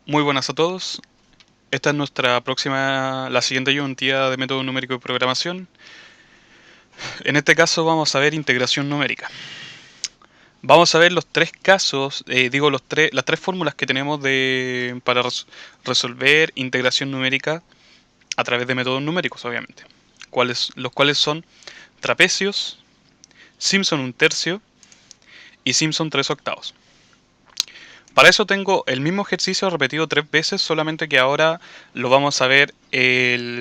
Muy buenas a todos. Esta es la siguiente ayudantía de método numérico de programación. En este caso vamos a ver integración numérica. Vamos a ver los tres casos, las tres fórmulas que tenemos para resolver integración numérica a través de métodos numéricos, obviamente. Los cuales son trapecios, Simpson 1/3 y Simpson 3/8. Para eso tengo el mismo ejercicio repetido 3 veces, solamente que ahora lo vamos a ver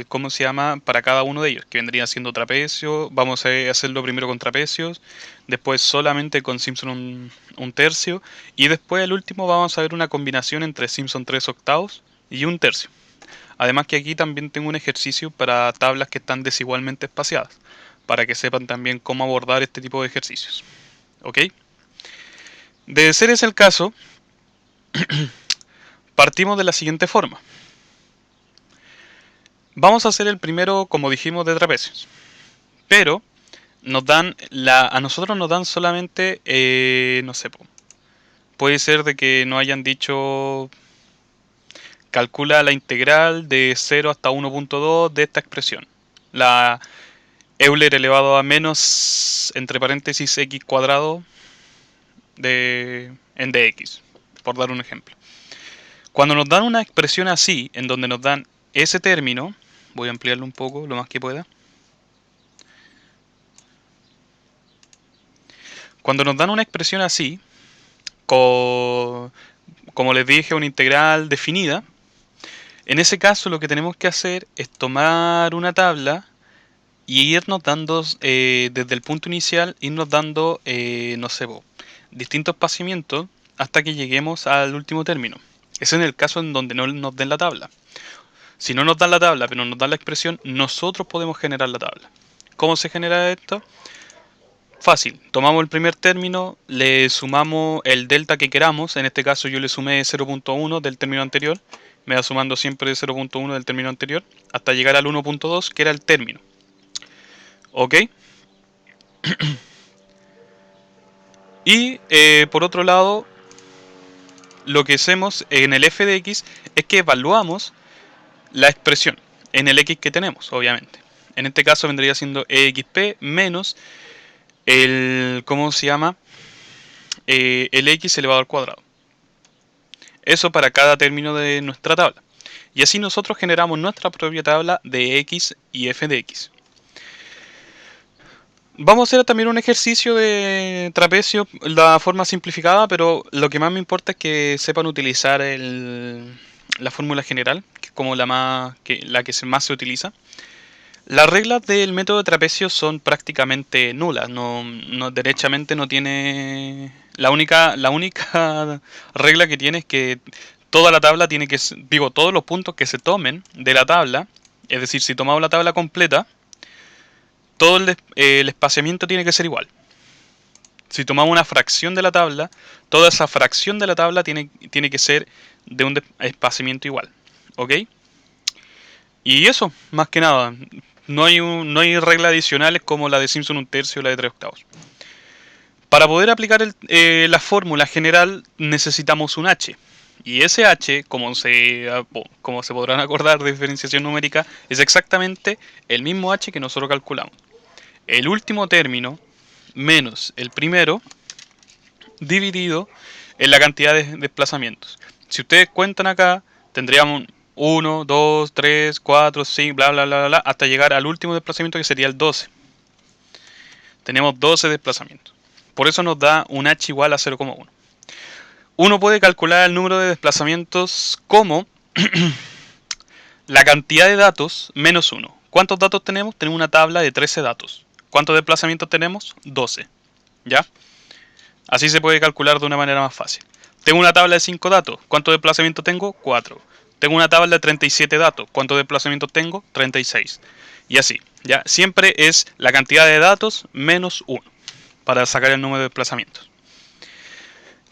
cómo se llama para cada uno de ellos, que vendría siendo trapecio. Vamos a hacerlo primero con trapecios, después solamente con Simpson 1/3 y después el último vamos a ver una combinación entre Simpson 3/8 y 1/3. Además que aquí también tengo un ejercicio para tablas que están desigualmente espaciadas, para que sepan también cómo abordar este tipo de ejercicios. ¿Ok? De ser ese el caso, partimos de la siguiente forma. Vamos a hacer el primero, como dijimos, de trapecios. Pero a nosotros nos dan solamente, no sé, puede ser de que nos hayan dicho, calcula la integral de 0 hasta 1.2 de esta expresión. La Euler elevado a menos, entre paréntesis, x cuadrado en dx, por dar un ejemplo. Cuando nos dan una expresión así, en donde nos dan ese término, voy a ampliarlo un poco, lo más que pueda. Cuando nos dan una expresión así, como les dije, una integral definida, en ese caso lo que tenemos que hacer es tomar una tabla y irnos dando, desde el punto inicial, irnos dando, no sé, distintos espaciamientos hasta que lleguemos al último término. Ese es en el caso en donde no nos den la tabla. Si no nos dan la tabla, pero nos dan la expresión, nosotros podemos generar la tabla. ¿Cómo se genera esto? Fácil, tomamos el primer término, le sumamos el delta que queramos, en este caso yo le sumé 0.1 del término anterior, me va sumando siempre 0.1 del término anterior, hasta llegar al 1.2 que era el término. ¿Ok? Y por otro lado, lo que hacemos en el f de x es que evaluamos la expresión en el x que tenemos, obviamente. En este caso vendría siendo exp menos ¿cómo se llama? El x elevado al cuadrado. Eso para cada término de nuestra tabla. Y así nosotros generamos nuestra propia tabla de x y f de x. Vamos a hacer también un ejercicio de trapecio, la forma simplificada, pero lo que más me importa es que sepan utilizar la fórmula general, que es como la que más se utiliza. Las reglas del método de trapecio son prácticamente nulas, derechamente no tiene... La única regla que tiene es que toda la tabla tiene que... Digo, todos los puntos que se tomen de la tabla, es decir, si tomamos la tabla completa, todo el espaciamiento tiene que ser igual. Si tomamos una fracción de la tabla, toda esa fracción de la tabla tiene que ser de un espaciamiento igual. ¿Ok? Y eso, más que nada. No hay reglas adicionales como la de Simpson 1/3 o la de 3/8. Para poder aplicar la fórmula general necesitamos un h. Y ese h, como se podrán acordar de diferenciación numérica, es exactamente el mismo h que nosotros calculamos. El último término menos el primero dividido en la cantidad de desplazamientos. Si ustedes cuentan acá, tendríamos 1, 2, 3, 4, 5, bla, bla, bla, bla, hasta llegar al último desplazamiento que sería el 12. Tenemos 12 desplazamientos. Por eso nos da un h igual a 0,1. Uno puede calcular el número de desplazamientos como la cantidad de datos menos 1. ¿Cuántos datos tenemos? Tenemos una tabla de 13 datos. ¿Cuántos desplazamientos tenemos? 12. ¿Ya? Así se puede calcular de una manera más fácil. Tengo una tabla de 5 datos. ¿Cuántos desplazamientos tengo? 4. Tengo una tabla de 37 datos. ¿Cuántos desplazamientos tengo? 36. Y así. ¿Ya? Siempre es la cantidad de datos menos 1 para sacar el número de desplazamientos.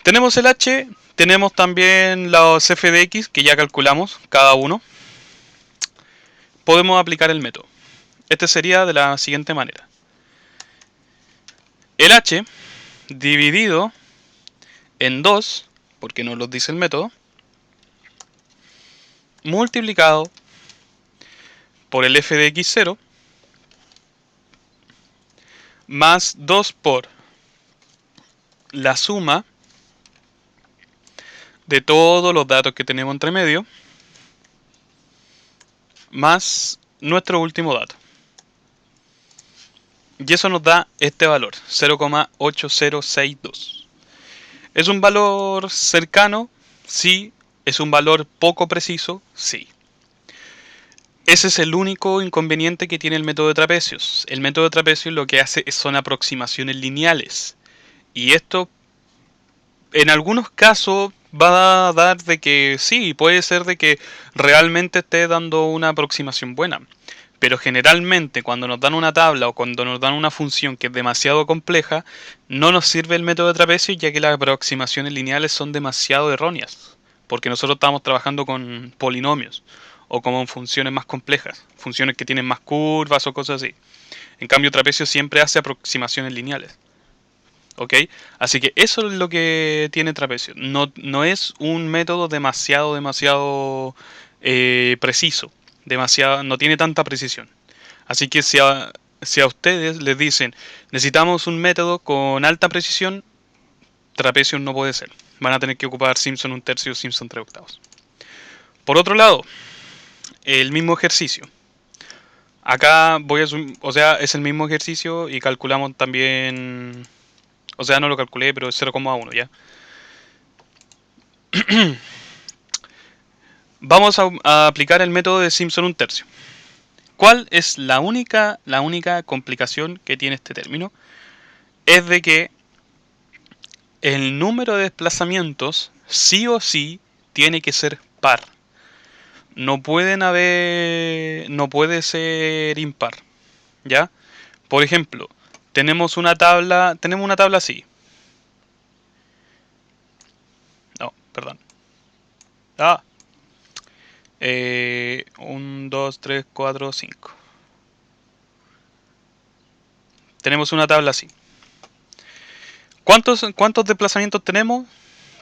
Tenemos el h, tenemos también los f de x que ya calculamos cada uno. Podemos aplicar el método. Este sería de la siguiente manera. El h dividido en 2, porque nos lo dice el método, multiplicado por el f de x0 más 2 por la suma de todos los datos que tenemos entre medio más nuestro último dato. Y eso nos da este valor, 0,8062. ¿Es un valor cercano? Sí. ¿Es un valor poco preciso? Sí. Ese es el único inconveniente que tiene el método de trapecios. El método de trapecios lo que hace son aproximaciones lineales. Y esto, en algunos casos, va a dar de que sí, puede ser de que realmente esté dando una aproximación buena. Pero generalmente cuando nos dan una tabla o cuando nos dan una función que es demasiado compleja, no nos sirve el método de trapecios ya que las aproximaciones lineales son demasiado erróneas. Porque nosotros estamos trabajando con polinomios o con funciones más complejas, funciones que tienen más curvas o cosas así. En cambio, trapecio siempre hace aproximaciones lineales. ¿Ok? Así que eso es lo que tiene trapecio. No es un método demasiado preciso. No tiene tanta precisión. Así que si a ustedes les dicen necesitamos un método con alta precisión, trapecio no puede ser. Van a tener que ocupar Simpson 1/3 o Simpson 3/8. Por otro lado, el mismo ejercicio. Acá voy a o sea, es el mismo ejercicio y calculamos también, o sea, no lo calculé, pero es 0,1 ya. Vamos a aplicar el método de Simpson 1/3. ¿Cuál es la única complicación que tiene este término? Es de que el número de desplazamientos sí o sí tiene que ser par. No puede ser impar, ¿ya? Por ejemplo, tenemos una tabla así. No, perdón. 1, 2, 3, 4, 5. Tenemos una tabla así. ¿Cuántos desplazamientos tenemos?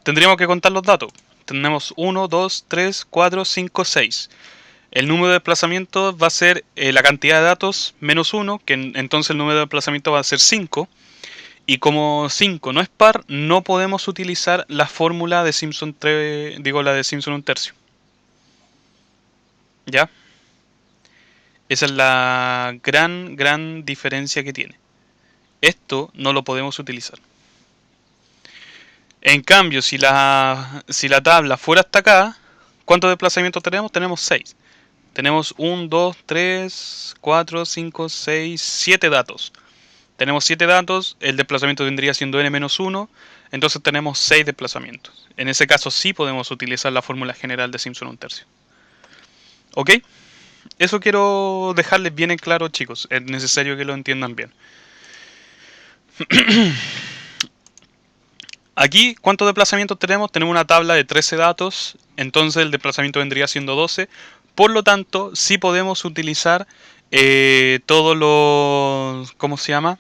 Tendríamos que contar los datos. Tenemos 1, 2, 3, 4, 5, 6. El número de desplazamientos va a ser la cantidad de datos menos 1, que entonces el número de desplazamientos va a ser 5. Y como 5 no es par, no podemos utilizar la fórmula de Simpson 3, digo la de Simpson 1/3. ¿Ya? Esa es la gran diferencia que tiene. Esto no lo podemos utilizar. En cambio, si la tabla fuera hasta acá, ¿cuántos desplazamientos tenemos? Tenemos 6. Tenemos 1, 2, 3, 4, 5, 6, 7 datos. Tenemos 7 datos, el desplazamiento vendría siendo n-1, entonces tenemos 6 desplazamientos. En ese caso sí podemos utilizar la fórmula general de Simpson 1/3. ¿Ok? Eso quiero dejarles bien en claro, chicos. Es necesario que lo entiendan bien. Aquí, ¿cuántos desplazamientos tenemos? Tenemos una tabla de 13 datos, entonces el desplazamiento vendría siendo 12. Por lo tanto, sí podemos utilizar todos los... ¿Cómo se llama?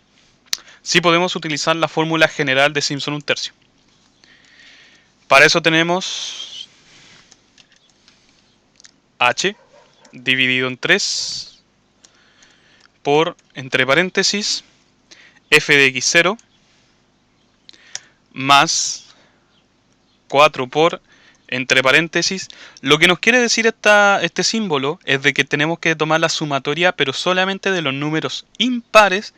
Sí podemos utilizar la fórmula general de Simpson 1/3. Para eso tenemos h dividido en 3 por, entre paréntesis, f de x0 más 4 por, entre paréntesis. Lo que nos quiere decir este símbolo es de que tenemos que tomar la sumatoria, pero solamente de los números impares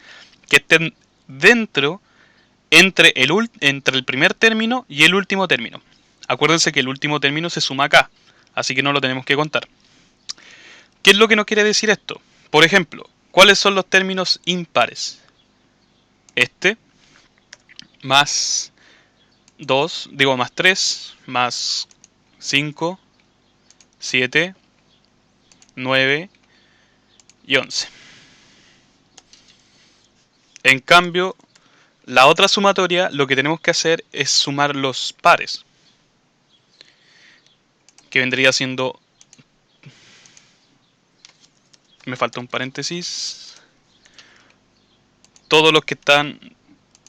que estén dentro, entre el primer término y el último término. Acuérdense que el último término se suma acá, así que no lo tenemos que contar. ¿Qué es lo que nos quiere decir esto? Por ejemplo, ¿cuáles son los términos impares? Este, más 2, digo más 3, más 5, 7, 9 y 11. En cambio, la otra sumatoria, lo que tenemos que hacer es sumar los pares, que vendría siendo... Me falta un paréntesis. Todos los que están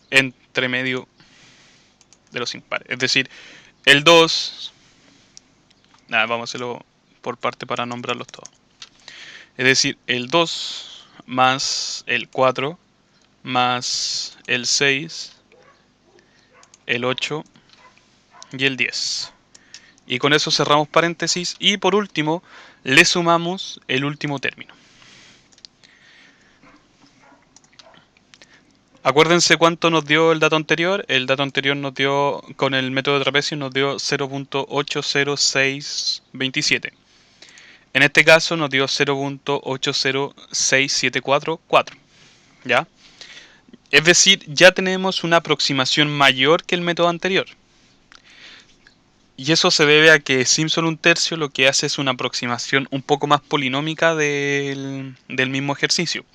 entre medio de los impares. Es decir, el 2... Nada, vamos a hacerlo por parte para nombrarlos todos. Es decir, el 2 más el 4 más el 6, el 8 y el 10. Y con eso cerramos paréntesis y por último le sumamos el último término. Acuérdense cuánto nos dio el dato anterior. El dato anterior nos dio, con el método de trapecio, nos dio 0.80627. En este caso nos dio 0.80674, ¿ya? Es decir, ya tenemos una aproximación mayor que el método anterior. Y eso se debe a que Simpson un tercio lo que hace es una aproximación un poco más polinómica del mismo ejercicio.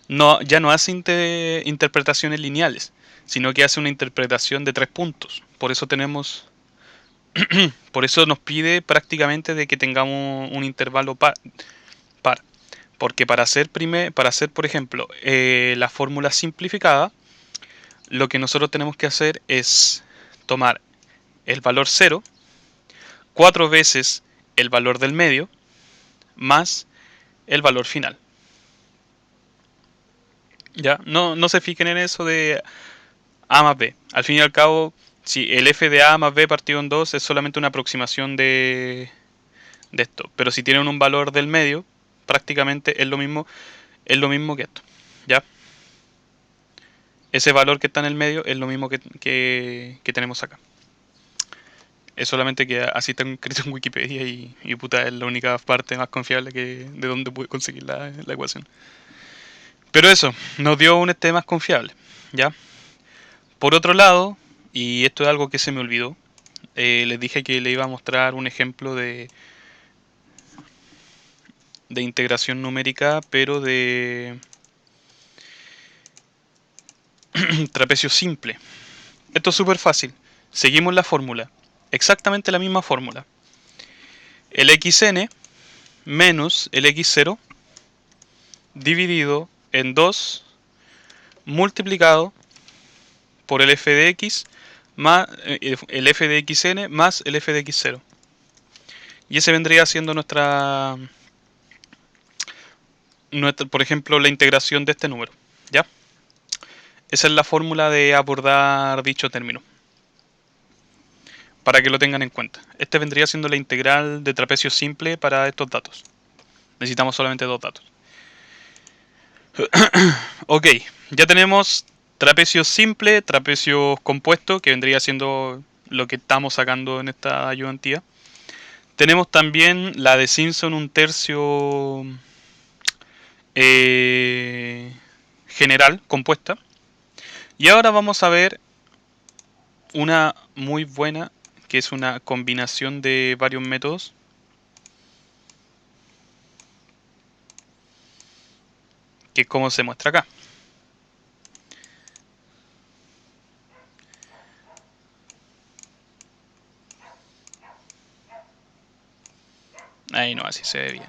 No, ya no hace interpretaciones lineales, sino que hace una interpretación de 3 puntos. Por eso por eso nos pide prácticamente de que tengamos un intervalo par. Porque para hacer, por ejemplo, la fórmula simplificada, lo que nosotros tenemos que hacer es tomar el valor 0, 4 veces el valor del medio, más el valor final. ¿Ya? No se fijen en eso de A más B. Al fin y al cabo, si el f de A más B partido en 2 es solamente una aproximación de esto. Pero si tienen un valor del medio, prácticamente es lo mismo que esto. ¿Ya? Ese valor que está en el medio es lo mismo que tenemos acá. Es solamente que así está escrito en Wikipedia y puta, es la única parte más confiable de donde pude conseguir la ecuación. Pero eso, nos dio un más confiable, ¿ya? Por otro lado, y esto es algo que se me olvidó, les dije que le iba a mostrar un ejemplo de integración numérica, pero de trapecio simple. Esto es súper fácil. Seguimos la fórmula, exactamente la misma fórmula. El xn menos el x0 dividido en 2 multiplicado por el f de x más el f de xn más el f de x0. Y ese vendría siendo nuestra, por ejemplo, la integración de este número. ¿Ya? Esa es la fórmula de abordar dicho término. Para que lo tengan en cuenta. Este vendría siendo la integral de trapecio simple para estos datos. Necesitamos solamente 2 datos. Ok, ya tenemos trapecio simple, trapecio compuesto, que vendría siendo lo que estamos sacando en esta ayudantía. Tenemos también la de Simpson un tercio general, compuesta. Y ahora vamos a ver una muy buena, que es una combinación de varios métodos. Que es como se muestra acá. Ahí no, así se ve bien.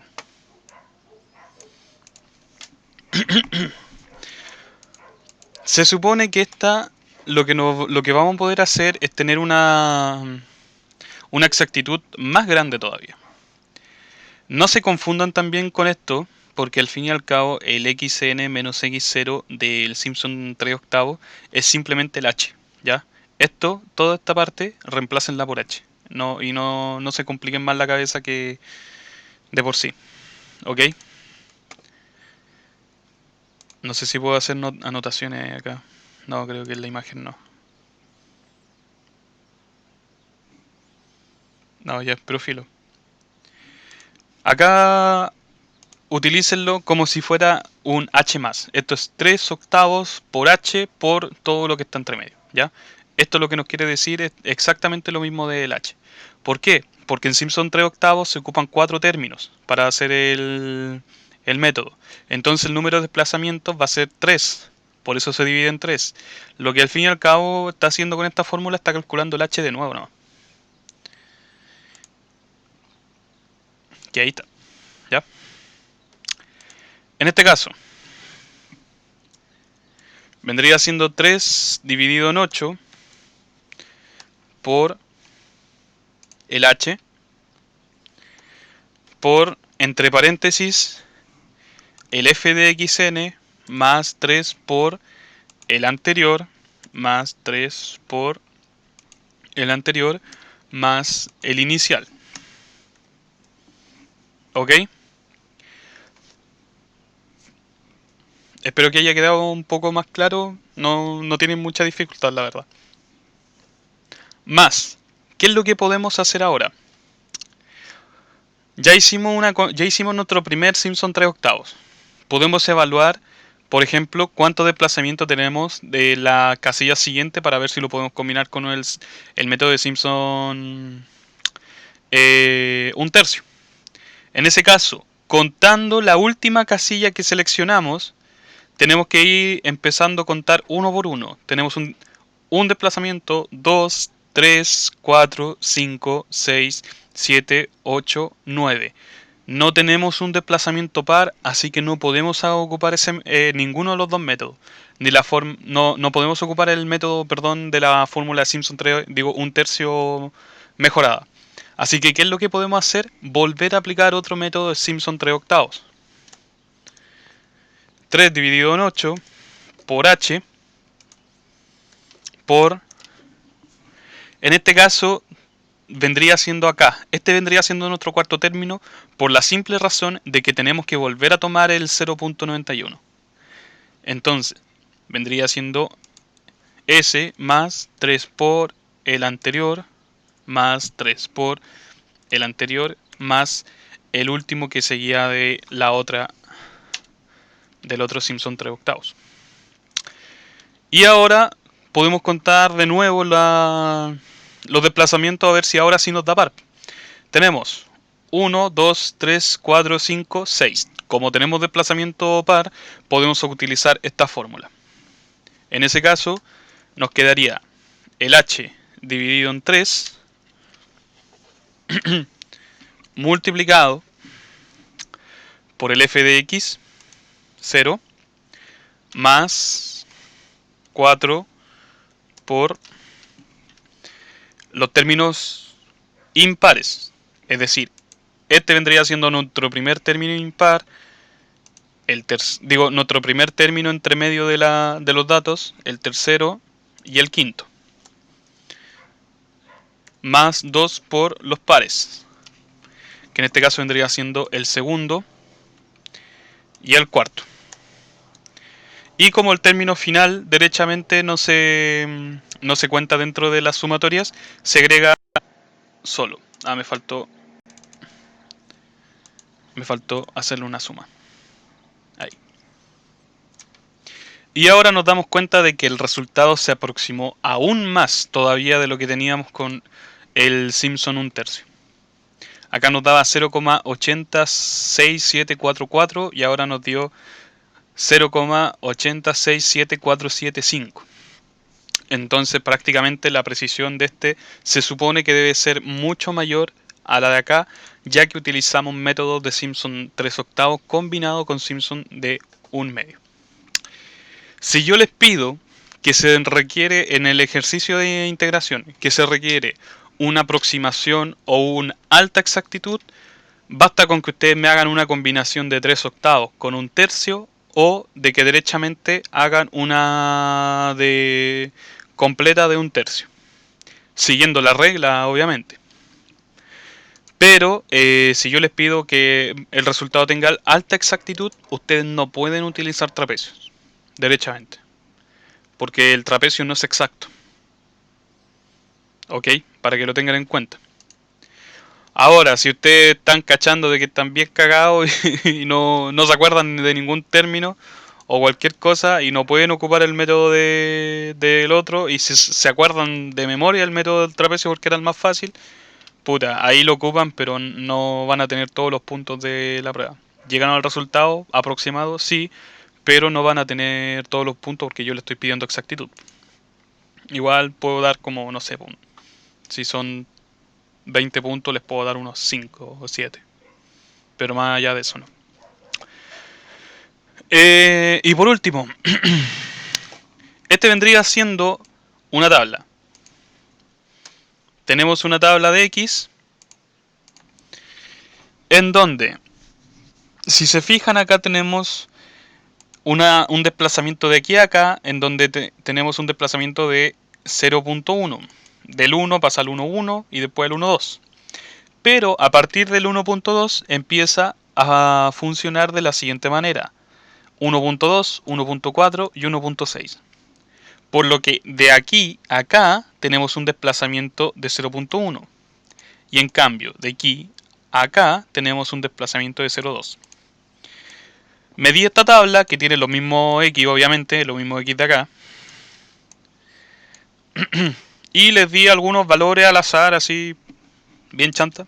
Se supone que lo que vamos a poder hacer es tener una exactitud más grande todavía. No se confundan también con esto, porque al fin y al cabo el xn menos x0 del Simpson 3 octavos es simplemente el h, ¿ya? Toda esta parte, reemplácenla por h. No se compliquen más la cabeza que de por sí, ¿ok? No sé si puedo hacer anotaciones acá. No, creo que en la imagen no. No, ya, pero filo. Acá utilícenlo como si fuera un h más. Esto es 3 octavos por h por todo lo que está entre medio, ¿ya? Esto lo que nos quiere decir es exactamente lo mismo del h. ¿Por qué? Porque en Simpson 3 octavos se ocupan 4 términos para hacer el método. Entonces el número de desplazamientos va a ser 3. Por eso se divide en 3. Lo que al fin y al cabo está haciendo con esta fórmula está calculando el h de nuevo, ¿no? Que ahí está, ¿ya? En este caso, vendría siendo 3 dividido en 8 por el h por, entre paréntesis, el f de xn más 3 por el anterior más 3 por el anterior más el inicial. ¿Ok? Espero que haya quedado un poco más claro. No tienen mucha dificultad, la verdad. Más, ¿qué es lo que podemos hacer ahora? Ya hicimos nuestro primer Simpson 3 octavos. Podemos evaluar, por ejemplo, cuánto desplazamiento tenemos de la casilla siguiente para ver si lo podemos combinar con el método de Simpson un tercio. En ese caso, contando la última casilla que seleccionamos, tenemos que ir empezando a contar uno por uno. Tenemos un desplazamiento, 2, 3, 4, 5, 6, 7, 8, 9. No tenemos un desplazamiento par, así que no podemos ocupar ninguno de los dos métodos. No podemos ocupar el método, perdón, de la fórmula de Simpson 3, digo, un tercio mejorada. Así que, ¿qué es lo que podemos hacer? Volver a aplicar otro método de Simpson 3 octavos. 3 dividido en 8 por h por, en este caso vendría siendo acá, este vendría siendo nuestro cuarto término por la simple razón de que tenemos que volver a tomar el 0.91. Entonces vendría siendo s más 3 por el anterior más 3 por el anterior más el último que seguía de la otra, del otro Simpson 3 octavos. Y ahora podemos contar de nuevo los desplazamientos a ver si ahora sí nos da par. Tenemos 1, 2, 3, 4, 5, 6. Como tenemos desplazamiento par, podemos utilizar esta fórmula. En ese caso, nos quedaría el h dividido en 3 multiplicado por el f de x, 0, más 4 por los términos impares. Es decir, este vendría siendo nuestro primer término impar, nuestro primer término entre medio de los datos, el tercero y el quinto. Más 2 por los pares, que en este caso vendría siendo el segundo y el cuarto. Y como el término final derechamente no se cuenta dentro de las sumatorias, se agrega solo. Me faltó hacerle una suma. Ahí. Y ahora nos damos cuenta de que el resultado se aproximó aún más todavía de lo que teníamos con el Simpson un tercio. Acá nos daba 0,806744 y ahora nos dio 0,80674775. Entonces prácticamente la precisión de este se supone que debe ser mucho mayor a la de acá, ya que utilizamos métodos de Simpson 3 octavos combinado con Simpson de 1 medio. Si yo les pido que se requiere en el ejercicio de integración, que se requiere una aproximación o una alta exactitud, basta con que ustedes me hagan una combinación de 3 octavos con un tercio o de que derechamente hagan una completa de un tercio, siguiendo la regla obviamente. Pero si yo les pido que el resultado tenga alta exactitud, ustedes no pueden utilizar trapecios, derechamente, porque el trapecio no es exacto. ¿Ok? Para que lo tengan en cuenta. Ahora, si ustedes están cachando de que están bien cagados y no se acuerdan de ningún término o cualquier cosa y no pueden ocupar el método del otro y se acuerdan de memoria el método del trapecio porque era el más fácil, puta, ahí lo ocupan, pero no van a tener todos los puntos de la prueba. Llegaron al resultado aproximado, sí, pero no van a tener todos los puntos porque yo le estoy pidiendo exactitud. Igual puedo dar como, no sé, si son 20 puntos les puedo dar unos 5 o 7. Pero más allá de eso no. Y por último, este vendría siendo una tabla. Tenemos una tabla de X En donde, si se fijan, acá tenemos un desplazamiento de aquí a acá, en donde tenemos un desplazamiento de 0.1. Del 1 pasa al 1.1 y después al 1.2. Pero a partir del 1.2 empieza a funcionar de la siguiente manera: 1.2, 1.4 y 1.6. Por lo que de aquí a acá tenemos un desplazamiento de 0.1. Y en cambio, de aquí a acá tenemos un desplazamiento de 0.2. Medí esta tabla, que tiene los mismos X, obviamente, los mismos X de acá. Y les di algunos valores al azar, así, bien chanta,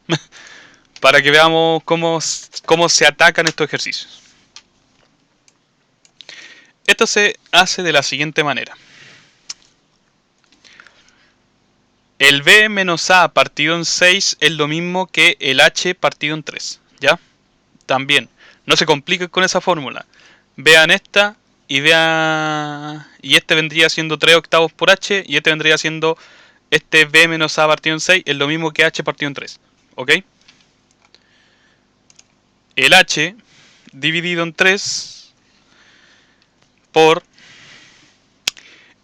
para que veamos cómo se atacan estos ejercicios. Esto se hace de la siguiente manera. El B menos A partido en 6 es lo mismo que el H partido en 3, ¿ya? También, no se compliquen con esa fórmula. Vean esta y vean... Y este vendría siendo 3 octavos por H, y este vendría siendo... Este B menos A partido en 6 es lo mismo que H partido en 3, ¿ok? El H dividido en 3 por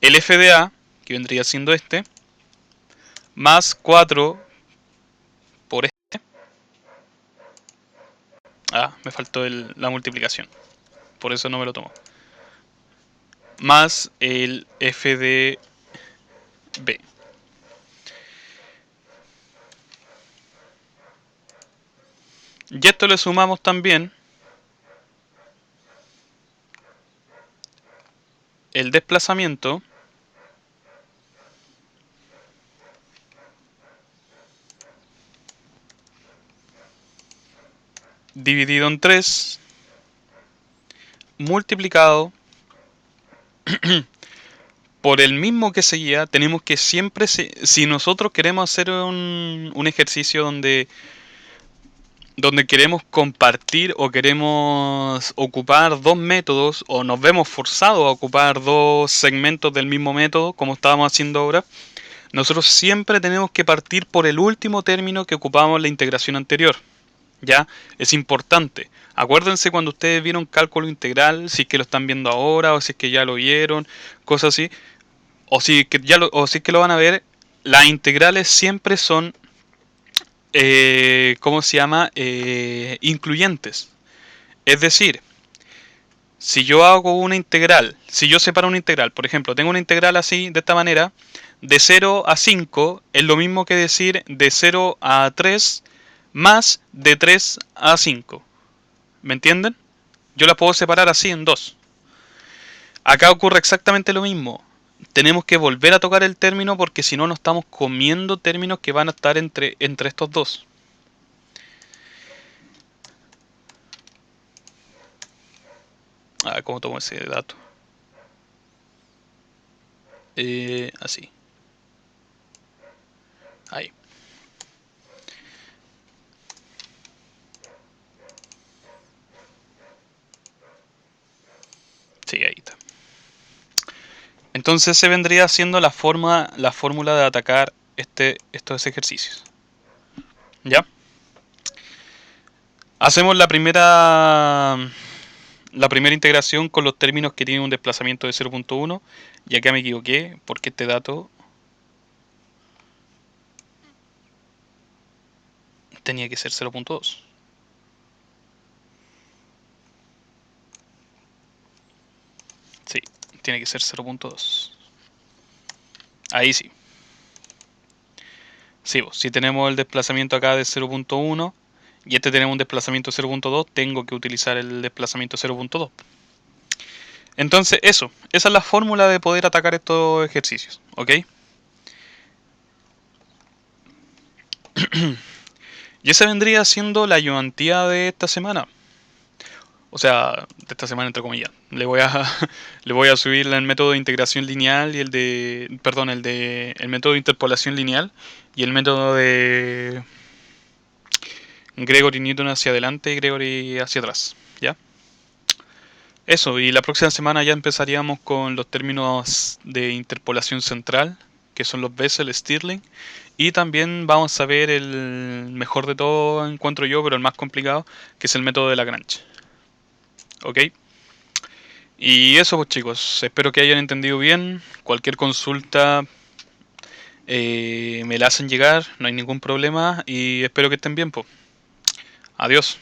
el F de A, que vendría siendo este, más 4 por este. Ah, me faltó la multiplicación, por eso no me lo tomo. Más el F de B. Y esto le sumamos también el desplazamiento dividido en 3 multiplicado por el mismo que seguía. Tenemos que siempre, si nosotros queremos hacer un ejercicio donde queremos compartir o queremos ocupar dos métodos, o nos vemos forzados a ocupar dos segmentos del mismo método, como estábamos haciendo ahora, nosotros siempre tenemos que partir por el último término que ocupamos en la integración anterior. ¿Ya? Es importante. Acuérdense cuando ustedes vieron cálculo integral, si es que lo están viendo ahora, o si es que ya lo vieron, cosas así, o si es que lo van a ver, las integrales siempre son, ¿cómo se llama? Incluyentes. Es decir, si yo hago una integral, si yo separo una integral, por ejemplo, tengo una integral así, de esta manera, de 0 a 5, es lo mismo que decir de 0 a 3 más de 3 a 5. ¿Me entienden? Yo la puedo separar así en dos. Acá ocurre exactamente lo mismo. Tenemos que volver a tocar el término, porque si no nos estamos comiendo términos que van a estar entre estos dos. A ver cómo tomo ese dato. Así. Ahí. Sí, ahí está. Entonces se vendría siendo la fórmula de atacar estos ejercicios. ¿Ya? Hacemos la primera integración con los términos que tienen un desplazamiento de 0.1. Y acá me equivoqué porque este dato tenía que ser 0.2. Sí, tiene que ser 0.2. Ahí sí. Sí, si tenemos el desplazamiento acá de 0.1 y este tenemos un desplazamiento 0.2, tengo que utilizar el desplazamiento 0.2. Entonces esa es la fórmula de poder atacar estos ejercicios, ¿ok? Y esa vendría siendo la ayudantía de esta semana. O sea, de esta semana entre comillas. Le voy a subir el método de integración lineal y el método de interpolación lineal y el método de Gregory Newton hacia adelante y Gregory hacia atrás, ¿ya? Eso, y la próxima semana ya empezaríamos con los términos de interpolación central, que son los Bessel, Stirling, Y también vamos a ver el mejor de todo, encuentro yo, pero el más complicado, que es el método de Lagrange. ¿Ok? Y eso pues chicos, espero que hayan entendido bien. Cualquier consulta me la hacen llegar, no hay ningún problema y espero que estén bien pues. Adiós.